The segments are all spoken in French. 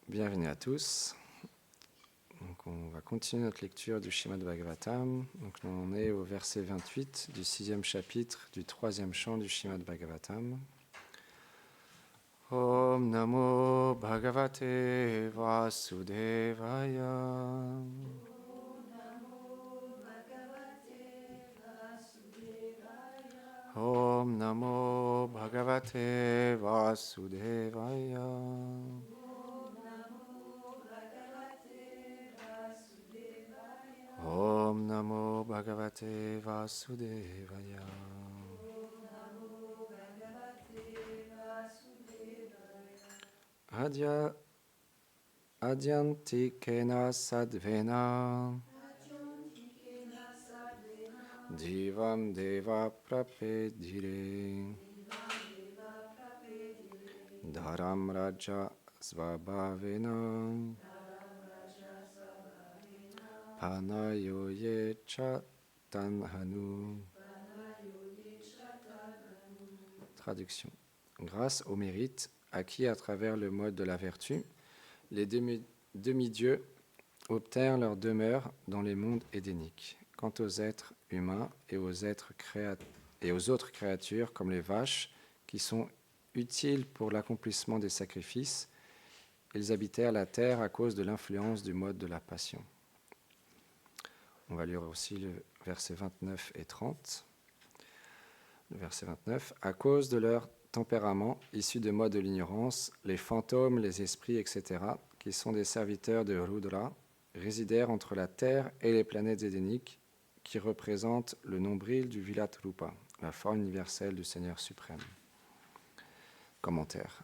Bienvenue à tous. Donc on va continuer notre lecture du Śrīmad Bhagavatam. Donc on est au verset 28 du 6e chapitre du 3e chant du Śrīmad Bhagavatam. Om Namo Bhagavate Vasudevaya. Om Namo Bhagavate Vasudevaya. Om Namo Bhagavate Vasudevaya. Adya Adyantikena Sadvena Divam Deva Prapedire Dharam Raja Svabhavena Panayoye Chatanhanu. Traduction. Grâce au mérite acquis à travers le mode de la vertu, les demi-dieux obtinrent leur demeure dans les mondes édéniques. Quant aux êtres humains et aux autres créatures comme les vaches qui sont utiles pour l'accomplissement des sacrifices, ils habitèrent la terre à cause de l'influence du mode de la passion. On va lire aussi le verset 29 et 30. Le verset 29. À cause de leur tempérament issu de modes de l'ignorance, les fantômes, les esprits, etc., qui sont des serviteurs de Rudra, résidèrent entre la terre et les planètes édéniques qui représentent le nombril du Virat Rupa, la forme universelle du Seigneur suprême. Commentaire.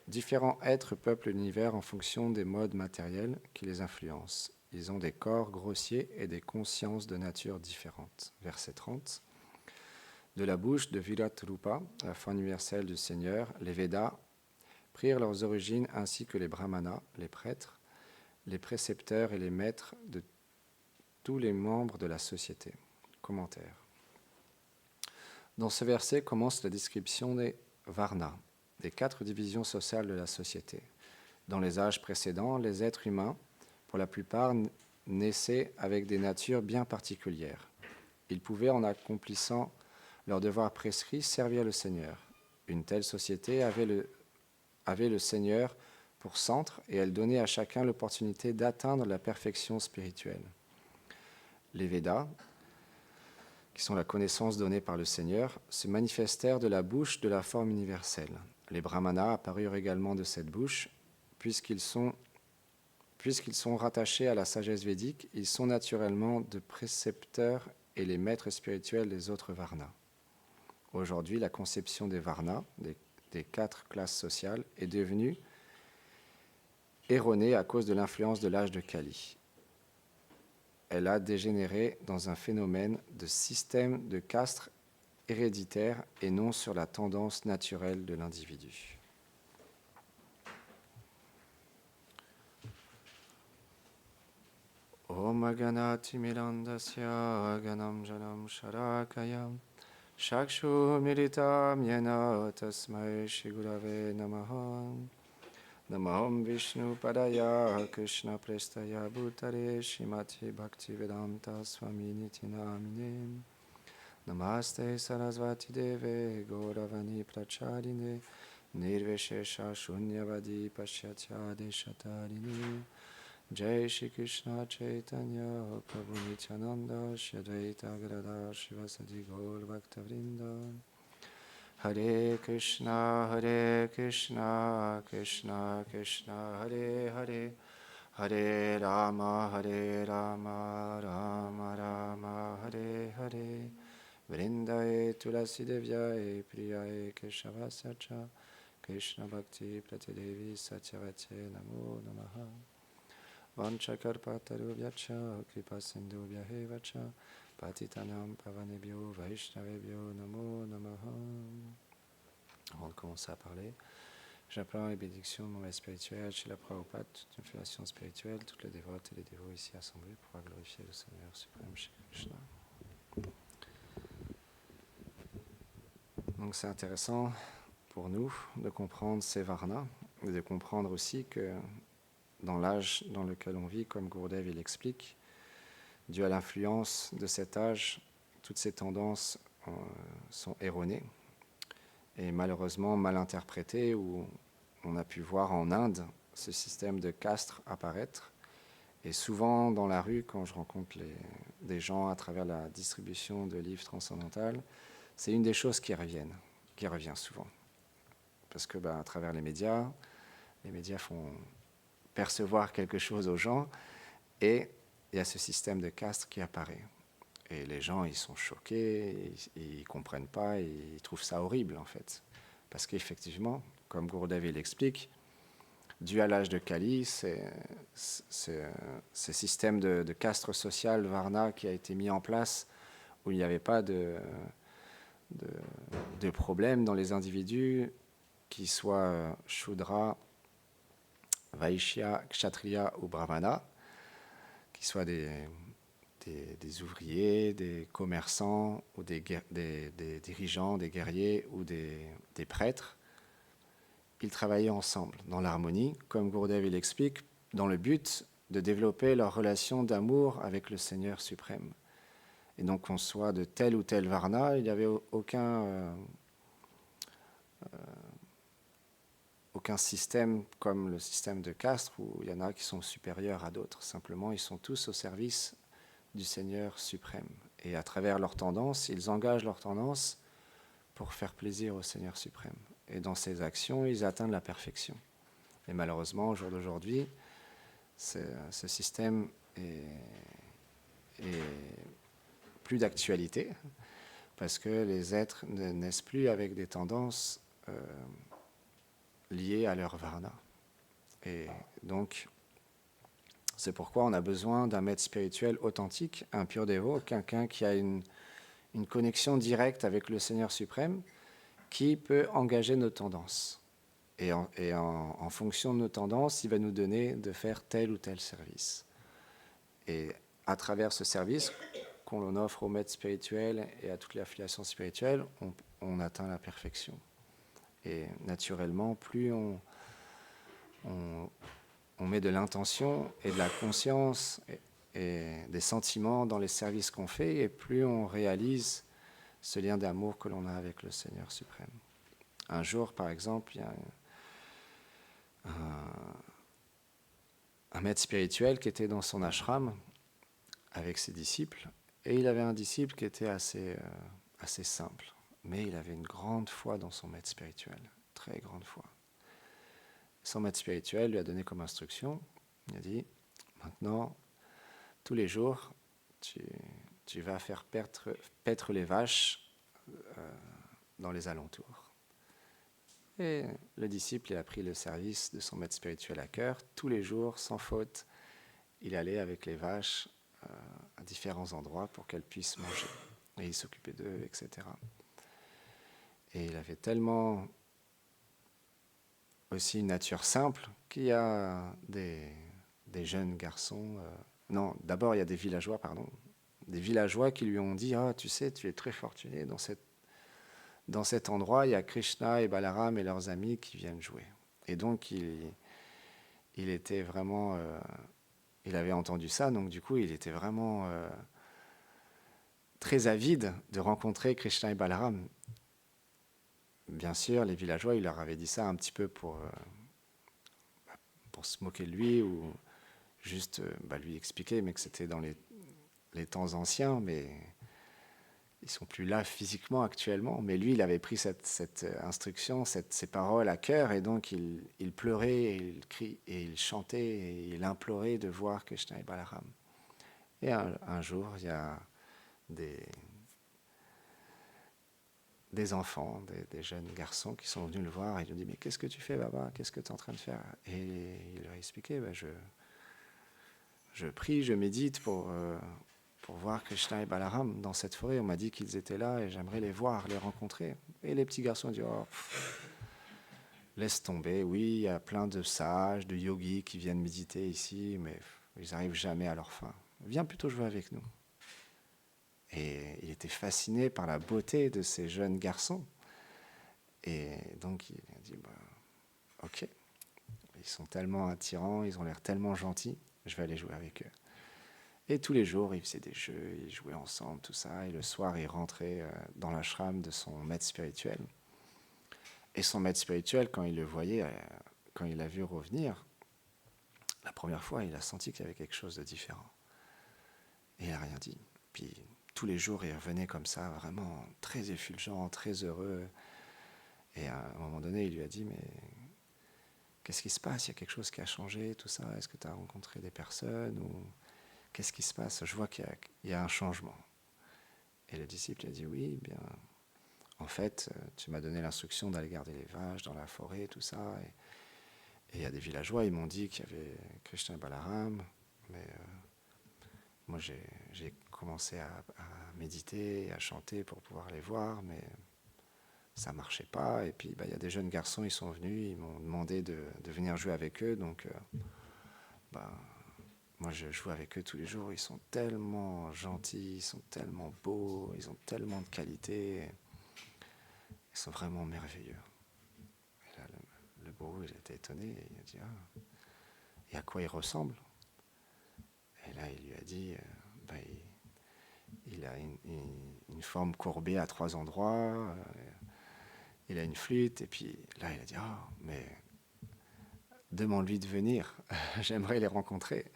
Différents êtres peuplent l'univers en fonction des modes matériels qui les influencent. Ils ont des corps grossiers et des consciences de nature différentes. Verset 30. De la bouche de Virat Rupa, la forme universelle du Seigneur, les Védas prirent leurs origines ainsi que les brahmanas, les prêtres, les précepteurs et les maîtres de tous les membres de la société. Commentaire. Dans ce verset commence la description des varnas, des 4 divisions sociales de la société. Dans les âges précédents, les êtres humains, pour la plupart, naissaient avec des natures bien particulières. Ils pouvaient, en accomplissant leur devoir prescrit, servir le Seigneur. Une telle société avait le Seigneur pour centre et elle donnait à chacun l'opportunité d'atteindre la perfection spirituelle. Les Védas, qui sont la connaissance donnée par le Seigneur, se manifestèrent de la bouche de la forme universelle. Les brahmanas apparurent également de cette bouche, puisqu'ils sont rattachés à la sagesse védique, ils sont naturellement de précepteurs et les maîtres spirituels des autres varnas. Aujourd'hui, la conception des varnas, des 4 classes sociales, est devenue erronée à cause de l'influence de l'âge de Kali. Elle a dégénéré dans un phénomène de système de castes héréditaire et non sur la tendance naturelle de l'individu. Om Ganati Milandasya Ganam Janam Sharakayam Shakshu Militam Yena Tasmai Shigurave Namaha Namaham Vishnu Padaya Krishna Prestaya Bhutare Shrimati Bhaktivedanta Swami Niti Namine Namaste Sarasvati Deve Gauravani Pracharine Nirveshesha Shunyavadi Pashyatya Deshatarine Jai Shri Krishna Chaitanya Prabhu Nityananda Shri Advaita Gadadhar Shivasadi Gaur Bhaktavrinda Hare Krishna Krishna Krishna Hare Hare Hare Rama Rama Rama Hare Hare Vrindaye Tulasi Devyaye Priyaye Keshavasya Krishna Bhakti Pratidevi Satyavate Namo Namaha Vanchakarpatarubhyacha Kripasindubhyahevacha Patitanam Pavanebhyo Vaishnavebhyo Namo Namaha. Avant de commencer à parler, j'implore les bénédictions de mon maître spirituel, Srila Prabhupada, toute une fondation spirituelle, toutes les dévotes et les dévots ici assemblés pour glorifier le Seigneur suprême Shri Krishna. Donc c'est intéressant pour nous de comprendre ces varnas et de comprendre aussi que dans l'âge dans lequel on vit, comme Gurudev il explique, dû à l'influence de cet âge, toutes ces tendances sont erronées et malheureusement mal interprétées, où on a pu voir en Inde ce système de caste apparaître. Et souvent dans la rue, quand je rencontre des gens à travers la distribution de livres transcendantaux, c'est une des choses qui revient souvent. Parce que à travers les médias font percevoir quelque chose aux gens, et il y a ce système de caste qui apparaît. Et les gens, ils sont choqués, ils ne comprennent pas, ils trouvent ça horrible en fait. Parce qu'effectivement, comme Gurudev l'explique, dû à l'âge de Kali, c'est ce système de caste sociale, Varna, qui a été mis en place, où il n'y avait pas de problème dans les individus, qu'ils soient Shudra, Vaishya, Kshatriya ou Brahmana, qu'ils soient des ouvriers, des commerçants, ou des dirigeants, des guerriers ou des prêtres. Ils travaillaient ensemble, dans l'harmonie, comme Gurudev l'explique, dans le but de développer leur relation d'amour avec le Seigneur suprême. Et donc, qu'on soit de tel ou tel varna, il n'y avait aucun système comme le système de caste, où il y en a qui sont supérieurs à d'autres. Simplement, ils sont tous au service du Seigneur suprême. Et à travers leurs tendances, ils engagent leurs tendances pour faire plaisir au Seigneur suprême. Et dans ces actions, ils atteignent la perfection. Et malheureusement, au jour d'aujourd'hui, ce système est plus d'actualité, parce que les êtres ne naissent plus avec des tendances liées à leur varna. Et donc, c'est pourquoi on a besoin d'un maître spirituel authentique, un pur dévot, quelqu'un qui a une connexion directe avec le Seigneur suprême, qui peut engager nos tendances. Et en fonction de nos tendances, il va nous donner de faire tel ou tel service. Et à travers ce service qu'on offre aux maîtres spirituels et à toute l'affiliation spirituelle, on atteint la perfection. Et naturellement, plus on met de l'intention et de la conscience et des sentiments dans les services qu'on fait, et plus on réalise ce lien d'amour que l'on a avec le Seigneur suprême. Un jour, par exemple, il y a un maître spirituel qui était dans son ashram avec ses disciples, et il avait un disciple qui était assez simple, mais il avait une grande foi dans son maître spirituel, très grande foi. Son maître spirituel lui a donné comme instruction, il a dit, maintenant, tous les jours, tu vas faire paître les vaches dans les alentours. Et le disciple, il a pris le service de son maître spirituel à cœur. Tous les jours, sans faute, il allait avec les vaches à différents endroits pour qu'elles puissent manger. Et il s'occupait d'eux, etc. Et il avait tellement aussi une nature simple qu'il y a des jeunes garçons... non, d'abord, il y a des villageois qui lui ont dit « Ah, tu sais, tu es très fortuné dans cet endroit, il y a Krishna et Balaram et leurs amis qui viennent jouer. » Et donc, il était vraiment... il avait entendu ça, donc du coup, il était vraiment très avide de rencontrer Krishna et Balaram. Bien sûr, les villageois, il leur avait dit ça un petit peu pour se moquer de lui, ou juste lui expliquer, mais que c'était dans les temps anciens, mais... Ils ne sont plus là physiquement actuellement, mais lui, il avait pris cette instruction, ces paroles à cœur, et donc il pleurait, et il criait, et il chantait, et il implorait de voir Krishna et Balaram. Et un jour, il y a des enfants, des jeunes garçons qui sont venus le voir, et ils lui ont dit « Mais qu'est-ce que tu fais, Baba? Qu'est-ce que tu es en train de faire ?» Et il leur a expliqué « Je prie, je médite pour voir Krishna et Balaram dans cette forêt. On m'a dit qu'ils étaient là et j'aimerais les voir, les rencontrer. » Et les petits garçons ont dit « Oh, laisse tomber. Oui, il y a plein de sages, de yogis qui viennent méditer ici, mais ils n'arrivent jamais à leur fin. Viens plutôt jouer avec nous. » Et il était fasciné par la beauté de ces jeunes garçons. Et donc il a dit « Ok. » sont tellement attirants, ils ont l'air tellement gentils, je vais aller jouer avec eux. Et tous les jours, ils faisaient des jeux, ils jouaient ensemble, tout ça. Et le soir, ils rentraient dans l'ashram de son maître spirituel. Et son maître spirituel, quand il le voyait, quand il l'a vu revenir, la première fois, il a senti qu'il y avait quelque chose de différent. Et il n'a rien dit. Puis tous les jours, il revenait comme ça, vraiment très effulgent, très heureux. Et à un moment donné, il lui a dit, mais qu'est-ce qui se passe? Il y a quelque chose qui a changé, tout ça. Est-ce que tu as rencontré des personnes ou qu'est-ce qui se passe? Je vois qu'il y a un changement. Et le disciple a dit, oui, bien, en fait, tu m'as donné l'instruction d'aller garder les vaches dans la forêt, tout ça. Et il y a des villageois, ils m'ont dit qu'il y avait Krishna et Balaram, mais moi j'ai commencé à méditer, à chanter pour pouvoir les voir, mais ça ne marchait pas. Et puis il y a des jeunes garçons, ils sont venus, ils m'ont demandé de venir jouer avec eux, donc moi je joue avec eux tous les jours. Ils sont tellement gentils, ils sont tellement beaux, ils ont tellement de qualités, ils sont vraiment merveilleux. Et là, le gourou, il était étonné, et il a dit, ah, et à quoi il ressemble? Et là, il lui a dit, il a une forme courbée à 3 endroits, il a une flûte, et puis là, il a dit, oh, mais demande-lui de venir, j'aimerais les rencontrer.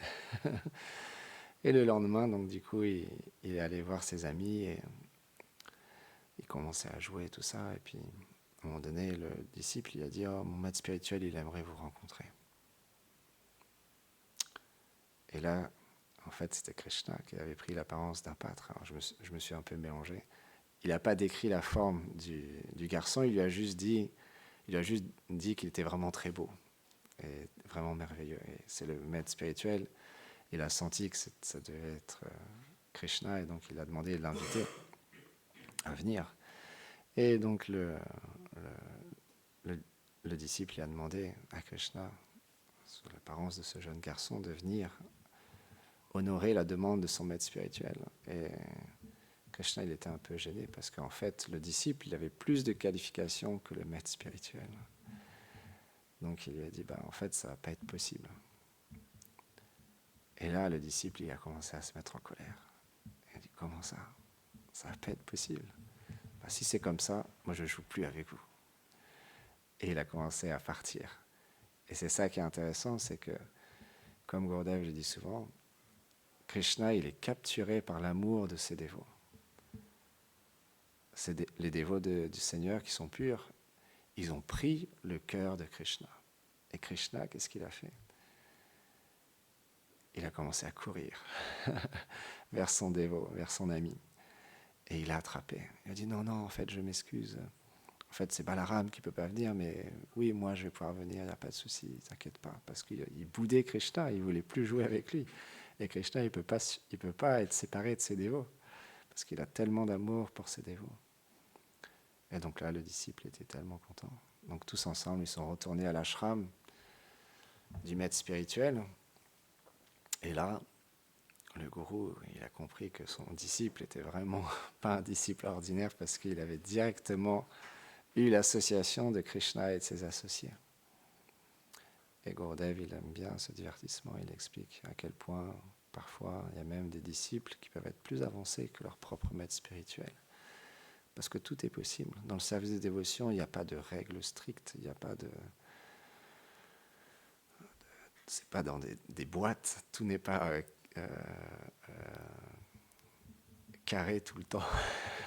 Et le lendemain, donc du coup, il est allé voir ses amis, et il commençait à jouer, tout ça, et puis à un moment donné, le disciple, il a dit, oh, mon maître spirituel, il aimerait vous rencontrer. Et là, en fait, c'était Krishna qui avait pris l'apparence d'un pâtre. Alors, je me suis un peu mélangé. Il n'a pas décrit la forme du garçon, il lui a juste dit qu'il était vraiment très beau et vraiment merveilleux. Et c'est le maître spirituel, il a senti que ça devait être Krishna, et donc il a demandé de l'inviter à venir. Et donc le disciple a demandé à Krishna, sous l'apparence de ce jeune garçon, de venir honorer la demande de son maître spirituel. Et Krishna, il était un peu gêné parce qu'en fait, le disciple, il avait plus de qualifications que le maître spirituel. Donc il lui a dit, en fait, ça ne va pas être possible. Et là, le disciple, il a commencé à se mettre en colère. Il a dit, comment ça? Ça ne va pas être possible. Si c'est comme ça, moi, je ne joue plus avec vous. Et il a commencé à partir. Et c'est ça qui est intéressant, c'est que, comme Gurudev le dit souvent, Krishna, il est capturé par l'amour de ses dévots. Les dévots du Seigneur qui sont purs, ils ont pris le cœur de Krishna. Et Krishna, qu'est-ce qu'il a fait? Il a commencé à courir vers son dévot, vers son ami. Et il l'a attrapé. Il a dit, non, en fait, je m'excuse. En fait, c'est Balaram qui ne peut pas venir, mais oui, moi, je vais pouvoir venir, il n'y a pas de souci, t'inquiète pas. Parce qu'il boudait Krishna, il ne voulait plus jouer avec lui. Et Krishna, il ne peut pas être séparé de ses dévots, parce qu'il a tellement d'amour pour ses dévots. Et donc là, le disciple était tellement content. Donc tous ensemble, ils sont retournés à l'ashram du maître spirituel. Et là, le gourou, il a compris que son disciple n'était vraiment pas un disciple ordinaire, parce qu'il avait directement eu l'association de Krishna et de ses associés. Et Gurudev, il aime bien ce divertissement. Il explique à quel point, parfois, il y a même des disciples qui peuvent être plus avancés que leur propre maître spirituel. Parce que tout est possible. Dans le service de dévotion, il n'y a pas de règles strictes, il n'y a pas de... C'est pas dans des boîtes, tout n'est pas carré tout le temps.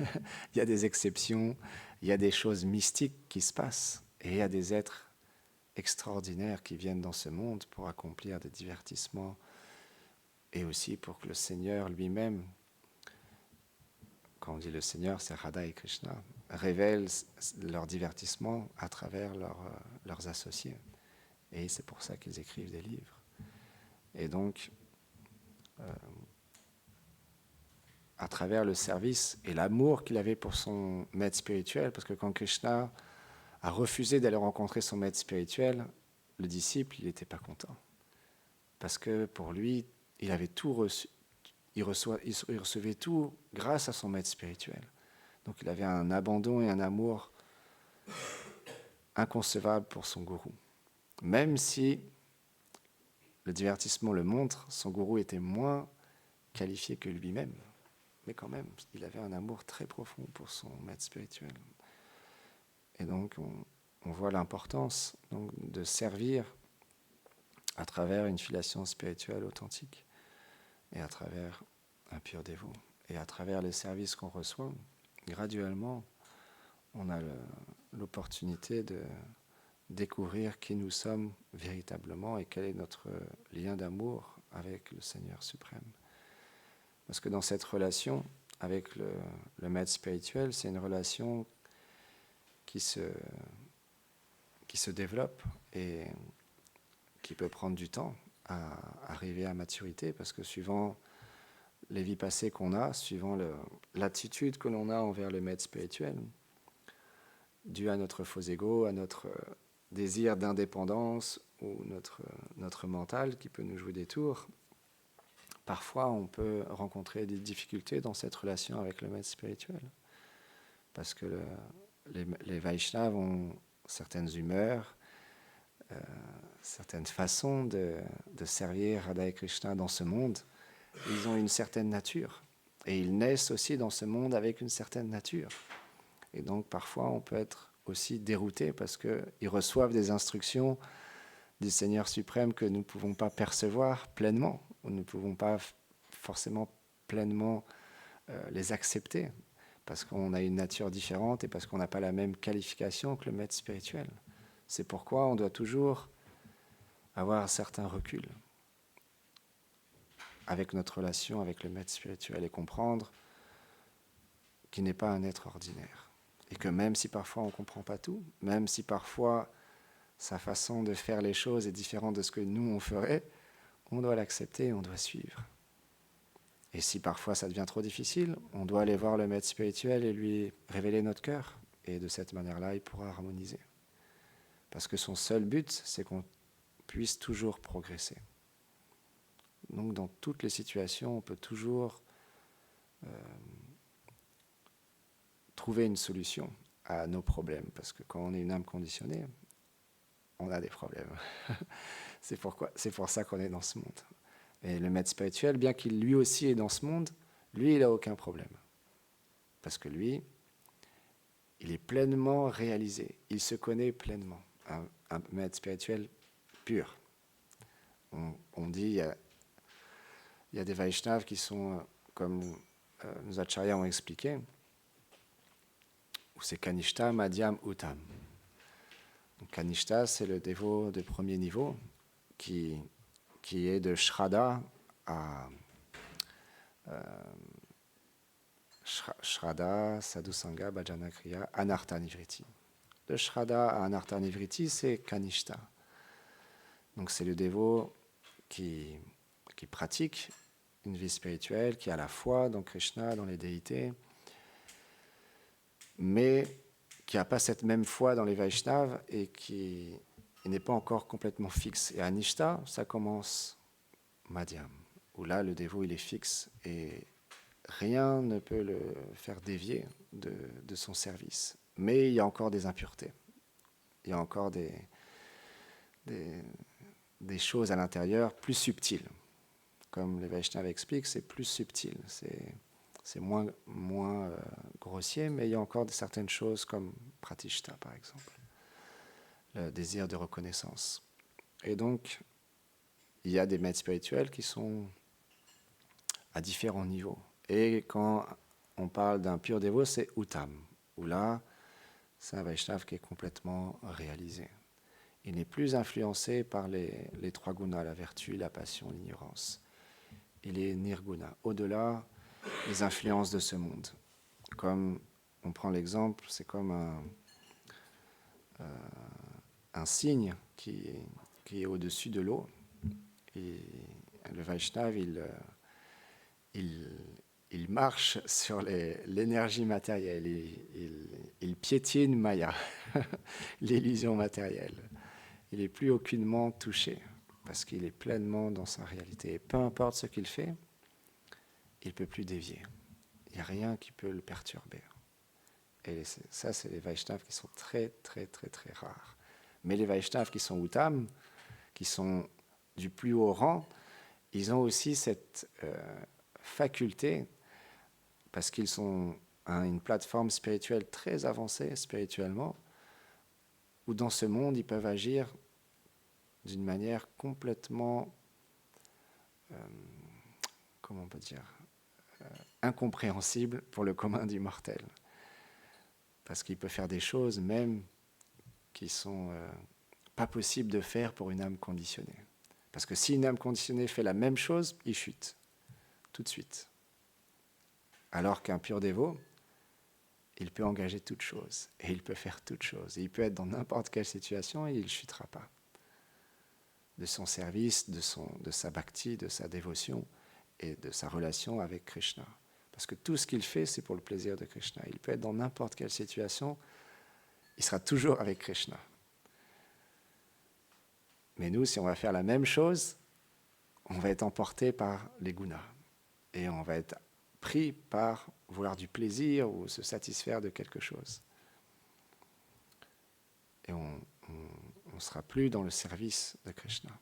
Il y a des exceptions, il y a des choses mystiques qui se passent, et il y a des êtres extraordinaires qui viennent dans ce monde pour accomplir des divertissements, et aussi pour que le Seigneur lui-même, quand on dit le Seigneur, c'est Radha et Krishna, révèle leur divertissement à travers leurs associés. Et c'est pour ça qu'ils écrivent des livres. Et donc, à travers le service et l'amour qu'il avait pour son maître spirituel, parce que quand Krishna a refusé d'aller rencontrer son maître spirituel, le disciple, il n'était pas content. Parce que pour lui, il avait tout reçu, il recevait tout grâce à son maître spirituel. Donc il avait un abandon et un amour inconcevable pour son gourou. Même si le divertissement le montre, son gourou était moins qualifié que lui-même. Mais quand même, il avait un amour très profond pour son maître spirituel. Et donc, on voit l'importance donc, de servir à travers une filiation spirituelle authentique et à travers un pur dévot. Et à travers les services qu'on reçoit, graduellement, on a l'opportunité de découvrir qui nous sommes véritablement et quel est notre lien d'amour avec le Seigneur suprême. Parce que dans cette relation avec le maître spirituel, c'est une relation qui se développe et qui peut prendre du temps à arriver à maturité, parce que suivant les vies passées qu'on a, suivant l'attitude que l'on a envers le maître spirituel, dû à notre faux ego, à notre désir d'indépendance ou notre mental qui peut nous jouer des tours, parfois on peut rencontrer des difficultés dans cette relation avec le maître spirituel. Parce que les Vaishnavas ont certaines humeurs, certaines façons de servir Radha et Krishna dans ce monde. Ils ont une certaine nature. Et ils naissent aussi dans ce monde avec une certaine nature. Et donc parfois on peut être aussi dérouté parce qu'ils reçoivent des instructions du Seigneur suprême que nous ne pouvons pas percevoir pleinement, ou nous ne pouvons pas forcément pleinement les accepter, parce qu'on a une nature différente et parce qu'on n'a pas la même qualification que le maître spirituel. C'est pourquoi on doit toujours avoir un certain recul avec notre relation avec le maître spirituel et comprendre qu'il n'est pas un être ordinaire. Et que même si parfois on ne comprend pas tout, même si parfois sa façon de faire les choses est différente de ce que nous on ferait, on doit l'accepter et on doit suivre. Et si parfois ça devient trop difficile, on doit aller voir le maître spirituel et lui révéler notre cœur. Et de cette manière-là, il pourra harmoniser. Parce que son seul but, c'est qu'on puisse toujours progresser. Donc dans toutes les situations, on peut toujours trouver une solution à nos problèmes. Parce que quand on est une âme conditionnée, on a des problèmes. C'est pour ça qu'on est dans ce monde. Et le maître spirituel, bien qu'il lui aussi est dans ce monde, lui, il n'a aucun problème. Parce que lui, il est pleinement réalisé. Il se connaît pleinement. Un maître spirituel pur. On dit, il y a des Vaishnavas qui sont, comme nos acharyas ont expliqué, où c'est Kanishta, Madhyam, Uttam. Donc, Kanishta, c'est le dévot de premier niveau qui est de Shraddha à Shraddha, Sadhusanga, Bhajana Kriya, Anartha Nivriti. De Shraddha à Anartha Nivriti, c'est Kanishta. Donc c'est le dévot qui pratique une vie spirituelle, qui a la foi dans Krishna, dans les déités, mais qui n'a pas cette même foi dans les Vaishnavas et qui n'est pas encore complètement fixe. Et à Nishta, ça commence Madhyam, où là le dévot il est fixe et rien ne peut le faire dévier de son service. Mais il y a encore des impuretés. Il y a encore des choses à l'intérieur plus subtiles. Comme les Vaishnavas expliquent, c'est plus subtil. C'est moins grossier, mais il y a encore certaines choses comme Pratishta, par exemple. Le désir de reconnaissance. Et donc, il y a des maîtres spirituels qui sont à différents niveaux. Et quand on parle d'un pur dévot, c'est Uttam, où là, c'est un Vaishnava qui est complètement réalisé. Il n'est plus influencé par les trois gunas, la vertu, la passion, l'ignorance. Il est nirguna, au-delà des influences de ce monde. Comme on prend l'exemple, c'est comme un cygne qui est au-dessus de l'eau. Et le Vaishnava, il marche sur l'énergie matérielle, il piétine Maya, l'illusion matérielle. Il n'est plus aucunement touché, parce qu'il est pleinement dans sa réalité. Et peu importe ce qu'il fait, il ne peut plus dévier. Il n'y a rien qui peut le perturber. Et ça, c'est les Vaishnavas qui sont très, très, très, très rares. Mais les Vaishnavas qui sont Uttam, qui sont du plus haut rang, ils ont aussi cette faculté, parce qu'ils sont à une plateforme spirituelle très avancée spirituellement, où dans ce monde, ils peuvent agir d'une manière complètement, comment on peut dire, incompréhensible pour le commun du mortel. Parce qu'il peut faire des choses même qui sont pas possibles de faire pour une âme conditionnée. Parce que si une âme conditionnée fait la même chose, il chute, tout de suite. Alors qu'un pur dévot, il peut engager toute chose, et il peut faire toute chose, et il peut être dans n'importe quelle situation, et il ne chutera pas. De son service, de sa bhakti, de sa dévotion, et de sa relation avec Krishna. Parce que tout ce qu'il fait, c'est pour le plaisir de Krishna. Il peut être dans n'importe quelle situation, il sera toujours avec Krishna. Mais nous, si on va faire la même chose, on va être emporté par les gunas. Et on va être pris par vouloir du plaisir ou se satisfaire de quelque chose. Et on ne sera plus dans le service de Krishna.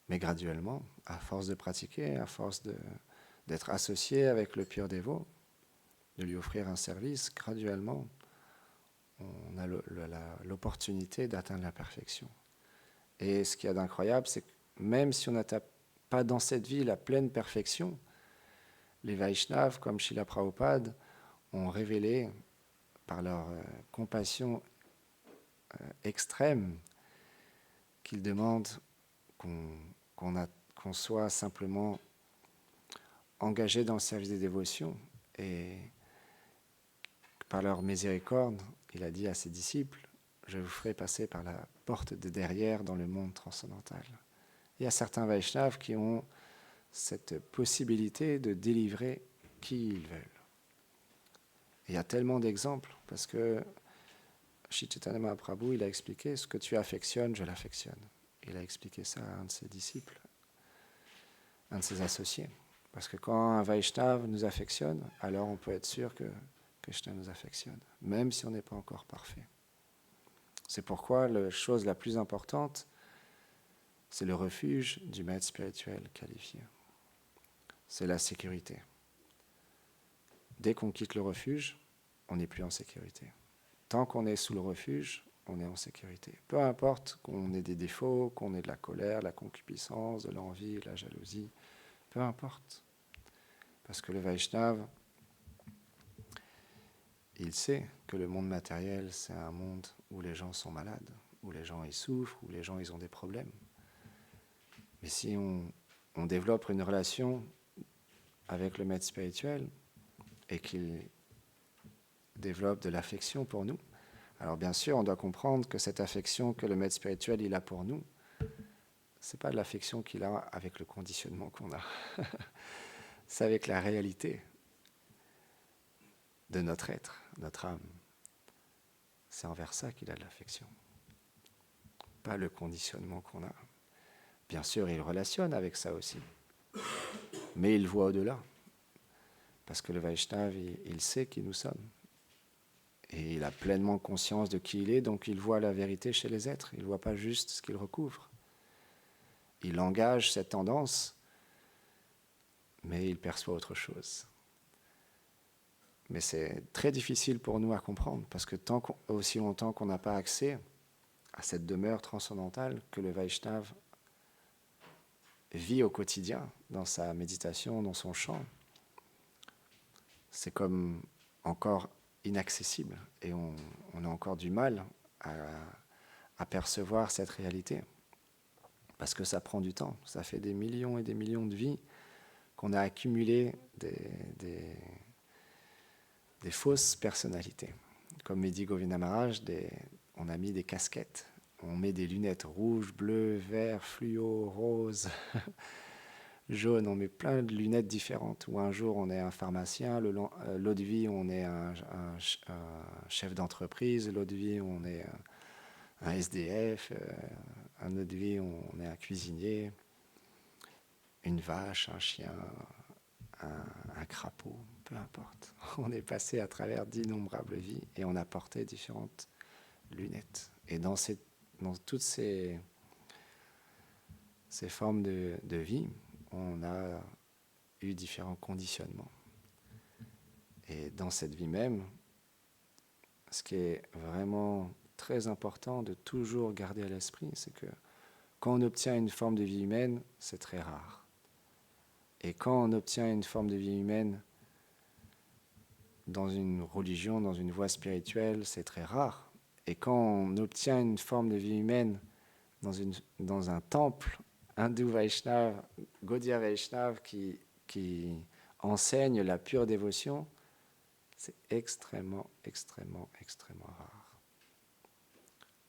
Mais graduellement, à force de pratiquer, à force d'être associé avec le pur dévot, de lui offrir un service, graduellement, on a l'opportunité d'atteindre la perfection. Et ce qu'il y a d'incroyable, c'est que même si on n'atteint pas dans cette vie la pleine perfection, les Vaishnavas, comme Srila Prabhupada, ont révélé par leur compassion extrême qu'ils demandent qu'on soit simplement engagé dans le service des dévotions, et par leur miséricorde, il a dit à ses disciples, je vous ferai passer par la porte de derrière dans le monde transcendantal. Il y a certains Vaishnavas qui ont cette possibilité de délivrer qui ils veulent. Et il y a tellement d'exemples, parce que Sri Chaitanya Mahaprabhu, il a expliqué, ce que tu affectionnes, je l'affectionne. Il a expliqué ça à un de ses disciples, un de ses associés. Parce que quand un Vaishnava nous affectionne, alors on peut être sûr que Krishna nous affectionne, même si on n'est pas encore parfait. C'est pourquoi la chose la plus importante, c'est le refuge du maître spirituel qualifié. C'est la sécurité. Dès qu'on quitte le refuge, on n'est plus en sécurité. Tant qu'on est sous le refuge, on est en sécurité. Peu importe qu'on ait des défauts, qu'on ait de la colère, la concupiscence, de l'envie, la jalousie, peu importe. Parce que le Vaishnava, il sait que le monde matériel, c'est un monde où les gens sont malades, où les gens ils souffrent, où les gens ils ont des problèmes. Mais si on développe une relation avec le maître spirituel et qu'il développe de l'affection pour nous, alors bien sûr, on doit comprendre que cette affection que le maître spirituel il a pour nous, c'est pas de l'affection qu'il a avec le conditionnement qu'on a. C'est avec la réalité de notre être, notre âme. C'est envers ça qu'il a de l'affection, pas le conditionnement qu'on a. Bien sûr, il relationne avec ça aussi, mais il voit au-delà, parce que le Vaishnava, il sait qui nous sommes. Et il a pleinement conscience de qui il est, donc il voit la vérité chez les êtres, il ne voit pas juste ce qu'il recouvre. Il engage cette tendance, mais il perçoit autre chose. Mais c'est très difficile pour nous à comprendre, parce que aussi longtemps qu'on n'a pas accès à cette demeure transcendantale que le Vaishnava vit au quotidien, dans sa méditation, dans son chant, c'est comme encore inaccessible, et on a encore du mal à percevoir cette réalité, parce que ça prend du temps. Ça fait des millions et des millions de vies qu'on a accumulé des fausses personnalités. Comme me dit Govinda Maharaj, on a mis des casquettes, on met des lunettes rouges, bleues, verts, fluo, roses, jaunes, on met plein de lunettes différentes. Où un jour on est un pharmacien, l'autre vie on est un chef d'entreprise, l'autre vie on est un SDF, un autre vie on est un cuisinier, une vache, un chien, un crapaud, peu importe. On est passé à travers d'innombrables vies et on a porté différentes lunettes. Et dans toutes ces ces formes de vie, on a eu différents conditionnements. Et dans cette vie même, ce qui est vraiment très important de toujours garder à l'esprit, c'est que quand on obtient une forme de vie humaine, c'est très rare. Et quand on obtient une forme de vie humaine dans une religion, dans une voie spirituelle, c'est très rare. Et quand on obtient une forme de vie humaine dans un temple hindou Vaishnav, Gaudiya Vaishnav, qui enseigne la pure dévotion, c'est extrêmement, extrêmement, extrêmement rare.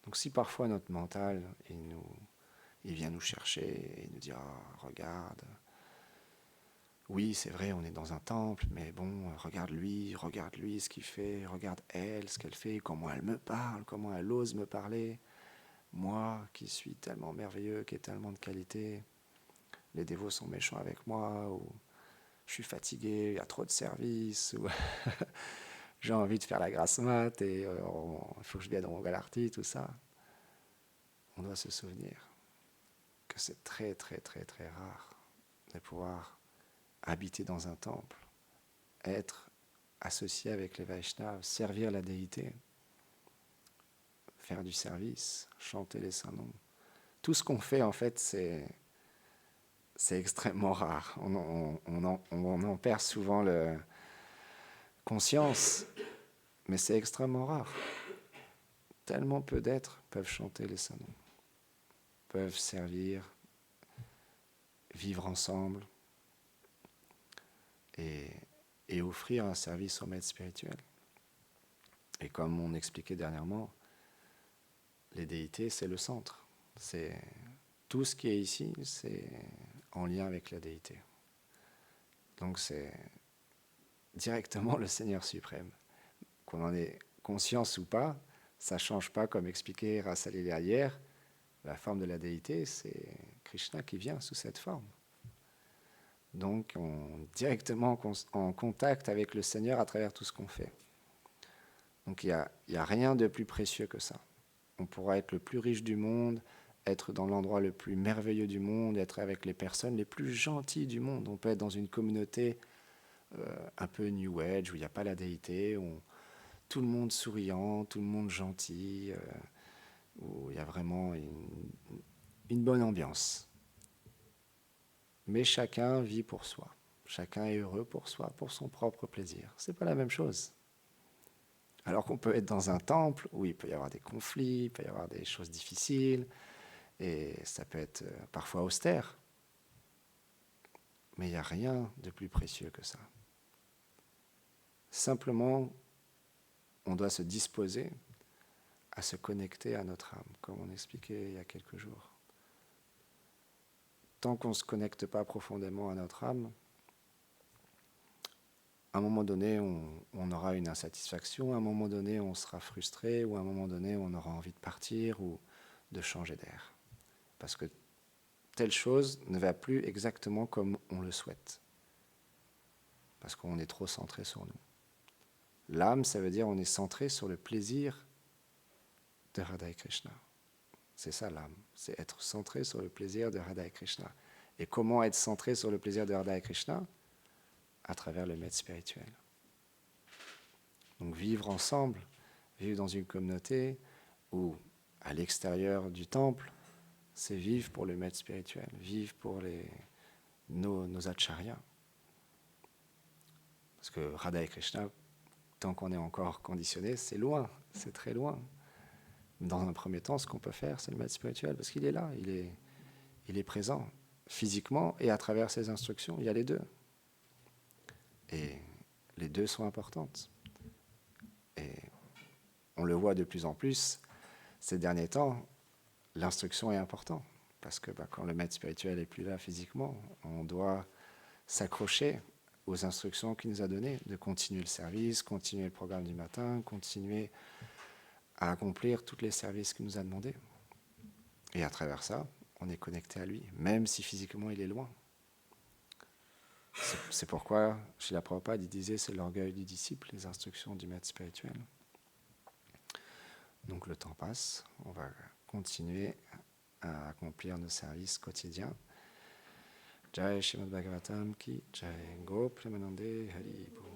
Donc si parfois notre mental, il vient nous chercher et nous dire « regarde, oui, c'est vrai, on est dans un temple, mais bon, regarde lui ce qu'il fait, regarde elle, ce qu'elle fait, comment elle me parle, comment elle ose me parler. Moi, qui suis tellement merveilleux, qui ai tellement de qualités, les dévots sont méchants avec moi, ou je suis fatigué, il y a trop de services, ou j'ai envie de faire la grasse mat et il faut que je vienne au Galarti, tout ça. » On doit se souvenir que c'est très, très, très, très rare de pouvoir habiter dans un temple, être associé avec les Vaishnavas, servir la déité, faire du service, chanter les saints noms. Tout ce qu'on fait, en fait, c'est extrêmement rare. On en perd souvent la conscience, mais c'est extrêmement rare. Tellement peu d'êtres peuvent chanter les saints noms, peuvent servir, vivre ensemble et offrir un service au maître spirituel. Et comme on expliquait dernièrement, les déités, c'est le centre. C'est tout ce qui est ici, c'est en lien avec la déité. Donc c'est directement le Seigneur suprême. Qu'on en ait conscience ou pas, ça ne change pas, comme expliquait Rasalila hier, la forme de la déité, c'est Krishna qui vient sous cette forme. Donc on est directement en contact avec le Seigneur à travers tout ce qu'on fait. Donc il n'y a rien de plus précieux que ça. On pourra être le plus riche du monde, être dans l'endroit le plus merveilleux du monde, être avec les personnes les plus gentilles du monde. On peut être dans une communauté un peu New Age, où il n'y a pas la déité, où tout le monde souriant, tout le monde gentil, où il y a vraiment une bonne ambiance. Mais chacun vit pour soi. Chacun est heureux pour soi, pour son propre plaisir. Ce n'est pas la même chose. Alors qu'on peut être dans un temple où il peut y avoir des conflits, il peut y avoir des choses difficiles, et ça peut être parfois austère. Mais il n'y a rien de plus précieux que ça. Simplement, on doit se disposer à se connecter à notre âme, comme on expliquait il y a quelques jours. Tant qu'on ne se connecte pas profondément à notre âme, à un moment donné, on aura une insatisfaction, à un moment donné, on sera frustré, ou à un moment donné, on aura envie de partir ou de changer d'air. Parce que telle chose ne va plus exactement comme on le souhaite. Parce qu'on est trop centré sur nous. L'âme, ça veut dire on est centré sur le plaisir de Radha et Krishna. C'est ça l'âme, c'est être centré sur le plaisir de Radha et Krishna. Et comment être centré sur le plaisir de Radha et Krishna ? À travers le maître spirituel. Donc vivre ensemble, vivre dans une communauté ou à l'extérieur du temple, c'est vivre pour le maître spirituel, vivre pour nos acharyas. Parce que Radha et Krishna, tant qu'on est encore conditionné, c'est loin, c'est très loin. Dans un premier temps, ce qu'on peut faire, c'est le maître spirituel, parce qu'il est là, il est présent, physiquement et à travers ses instructions, il y a les deux. Et les deux sont importantes. Et on le voit de plus en plus, ces derniers temps, l'instruction est importante. Parce que quand le maître spirituel n'est plus là physiquement, on doit s'accrocher aux instructions qu'il nous a données, de continuer le service, continuer le programme du matin, continuer à accomplir tous les services qu'il nous a demandés. Et à travers ça, on est connecté à lui, même si physiquement il est loin. C'est pourquoi, chez la Prabhupada, il disait, c'est l'orgueil du disciple, les instructions du maître spirituel. Donc le temps passe, on va continuer à accomplir nos services quotidiens. Jai Shrimad Bhagavatam ki Jai Go Premanande Hari Bo.